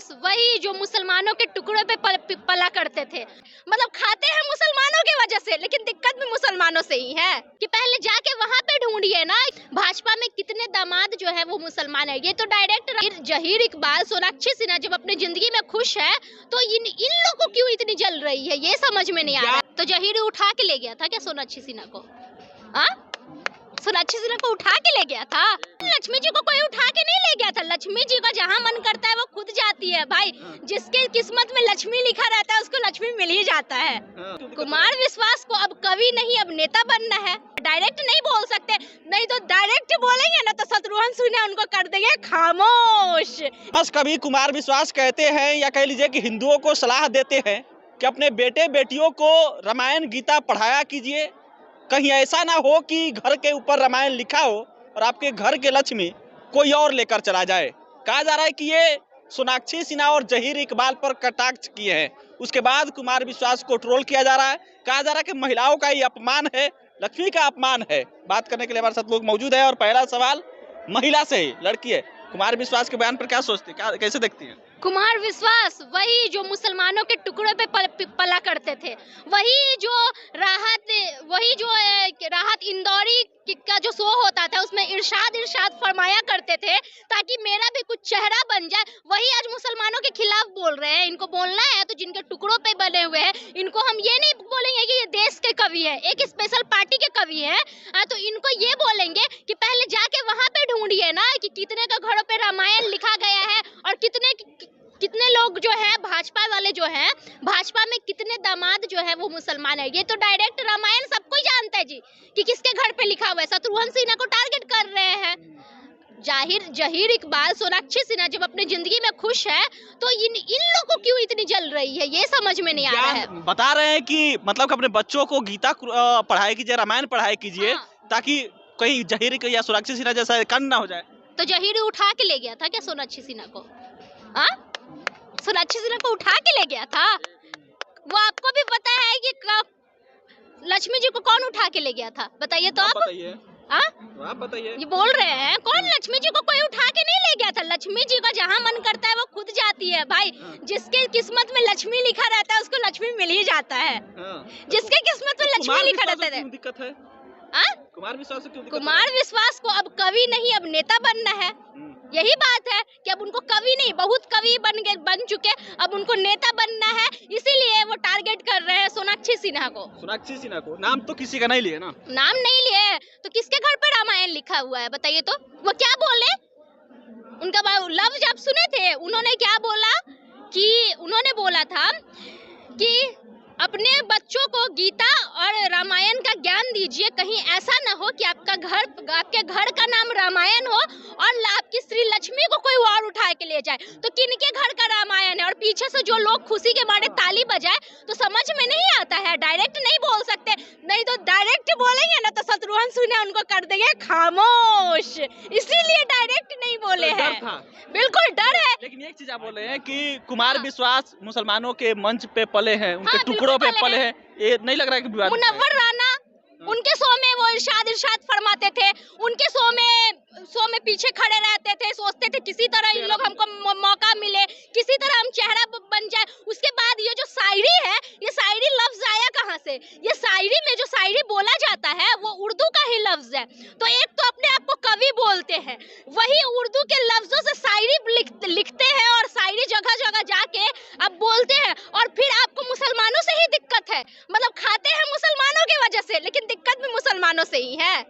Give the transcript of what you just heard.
विश्वास वही जो मुसलमानों के टुकड़ों पे पला करते थे। मतलब खाते हैं मुसलमानों की वजह से, लेकिन दिक्कत भी मुसलमानों से ही है कि पहले जाके वहाँ पे ढूंढिए ना, भाजपा में कितने दामाद जो है वो मुसलमान है। ये तो डायरेक्ट जहीर इकबाल, सोनाक्षी सिन्हा जब अपनी जिंदगी में खुश है तो इन लोगों को क्यों इतनी जल रही है, ये समझ में नहीं आ रहा। तो जहीर उठा के ले गया था क्या सोनाक्षी सिन्हा को? सोनाक्षी सिन्हा को उठा के ले गया था? लक्ष्मी जी को कोई उठा के नहीं ले गया था। लक्ष्मी जी का जहाँ मन करता है वो खुद जाती है भाई। जिसके किस्मत में लक्ष्मी लिखा रहता है उसको लक्ष्मी मिल ही जाता है। कुमार विश्वास को अब कवि नहीं, अब नेता बनना है। डायरेक्ट नहीं बोल सकते, नहीं तो डायरेक्ट बोलेंगे ना तो शत्रुघ्न सिन्हा उनको कर देंगे खामोश। बस कभी कुमार विश्वास कहते हैं या कह लीजिए कि हिंदुओं को सलाह देते हैं कि अपने बेटे बेटियों को रामायण गीता पढ़ाया कीजिए। कहीं ऐसा ना हो कि घर के ऊपर रामायण लिखा हो और आपके घर के लक्ष्मी कोई और लेकर चला जाए। कहा जा रहा है कि ये सोनाक्षी सिन्हा और जहीर इकबाल पर कटाक्ष किए हैं, उसके बाद कुमार विश्वास को ट्रोल किया जा रहा है। कहा जा रहा है कि महिलाओं का ये अपमान है, लक्ष्मी का अपमान है। बात करने के लिए हमारे साथ लोग मौजूद है और पहला सवाल महिला से ही, लड़की है। कुमार विश्वास के बयान पर क्या सोचती है, कैसे देखती है? कुमार विश्वास वही जो मुसलमानों के टुकड़ों पे पला करते थे, वही जो राहत इंदौरी का जो शो होता था उसमें इरशाद फरमाया करते थे ताकि मेरा भी कुछ चेहरा बन जाए, वही आज मुसलमानों के खिलाफ बोल रहे हैं। इनको बोलना है तो जिनके टुकड़ों पे बने हुए हैं, इनको हम ये नहीं बोलेंगे कि ये देश के कवि है, एक स्पेशल पार्टी के कवि है, तो इनको ये बोलेंगे कि पहले जाके वहाँ पे ढूंढिए ना कि कितने का घरों पे रामायण लिखा गया है और कितने लोग जो है भाजपा वाले जो हैं, भाजपा में कितने दामाद जो है वो मुसलमान है। ये तो डायरेक्ट रामायण सबको जानता है जी कि किसके घर पे लिखा हुआ है। शत्रुघ्न सिन्हा को टारगेट कर रहे हैं। जहीर इकबाल, सोनाक्षी सिन्हा जब अपनी जिंदगी में खुश है तो इन लोगों को क्यों इतनी जल रही है, ये समझ में नहीं आ रहा है। बता रहे हैं कि मतलब अपने बच्चों को गीता पढ़ाई कीजिए, रामायण पढ़ाई कीजिए, ताकि कहीं जहीर या सोनाक्षी सिन्हा जैसा कांड ना हो जाए। तो जहीर उठा के ले गया था क्या सोनाक्षी सिन्हा को? सोनाक्षी सिन्हा को उठा के ले गया था? वो आपको भी पता है कि लक्ष्मी जी को कौन उठा के ले गया था, बताइए तो आप बताइए। ये बोल रहे हैं कौन? लक्ष्मी जी को कोई उठा के नहीं ले गया था। लक्ष्मी जी का जहाँ मन करता है वो खुद जाती है भाई। जिसके किस्मत में लक्ष्मी लिखा रहता है उसको लक्ष्मी मिल ही जाता है। जिसके किस्मत में लक्ष्मी लिखा रहता है। दिक्कत है कुमार विश्वास से क्यों? कुमार विश्वास को अब कवि नहीं, अब नेता बनना है। यही बात है कि अब उनको कवि नहीं, बहुत कवि बन चुके, अब उनको नेता बनना है, इसीलिए वो टारगेट कर रहे हैं सोनाक्षी सिन्हा को। सोनाक्षी सिन्हा को नाम तो किसी का नहीं लिए ना? नाम नहीं लिए तो किसके घर पर रामायण लिखा हुआ है, बताइए तो। वो क्या बोले? उनका लफ्ज आप सुने थे? उन्होंने क्या बोला कि उन्होंने बोला था कि अपने बच्चों को गीता और रामायण का ज्ञान दीजिए, कहीं ऐसा ना हो कि आपके घर का नाम रामायण हो और आपकी श्री लक्ष्मी को कोई और उठा के ले जाए। तो किनके घर का रामायण है और पीछे से जो लोग खुशी के मारे ताली बजाए, तो समझ में नहीं आता है। डायरेक्ट नहीं बोल सकते, नहीं तो डायरेक्ट बोलेंगे ना तो शत्रुघ्न सिन्हा उनको कर देंगे खामोश, इसीलिए डायरेक्ट नहीं बोले हैं। बिल्कुल डर है। लेकिन एक चीज आप बोल रहे हैं कि कुमार विश्वास मुसलमानों के मंच पे पले हैं, उनके टुकड़ों पे पले हैं, ये नहीं लग रहा है कि विवाद? मुनव्वर राना उनके शो में वो इरशाद फरमाते थे, उनके शो में पीछे खड़े रहते थे, सोचते थे किसी तरह इन लोग हमको मौका मिले, किसी तरह हम चेहरा बन जाए। उसके बाद ये जो शायरी है, ये शायरी लफ्ज आया कहाँ से? ये शायरी में जो शायरी बोला जाता है वो उर्दू का ही लफ्ज है। तो एक तो अपने आप को कवि बोलते हैं, वही उर्दू के लफ्जों से शायरी लिखते हैं और शायरी जगह जगह जाके अब बोलते हैं, और फिर आपको मुसलमानों से ही दिक्कत है। मतलब खाते हैं मुसलमानों की वजह से, लेकिन दिक्कत भी मुसलमानों से ही है।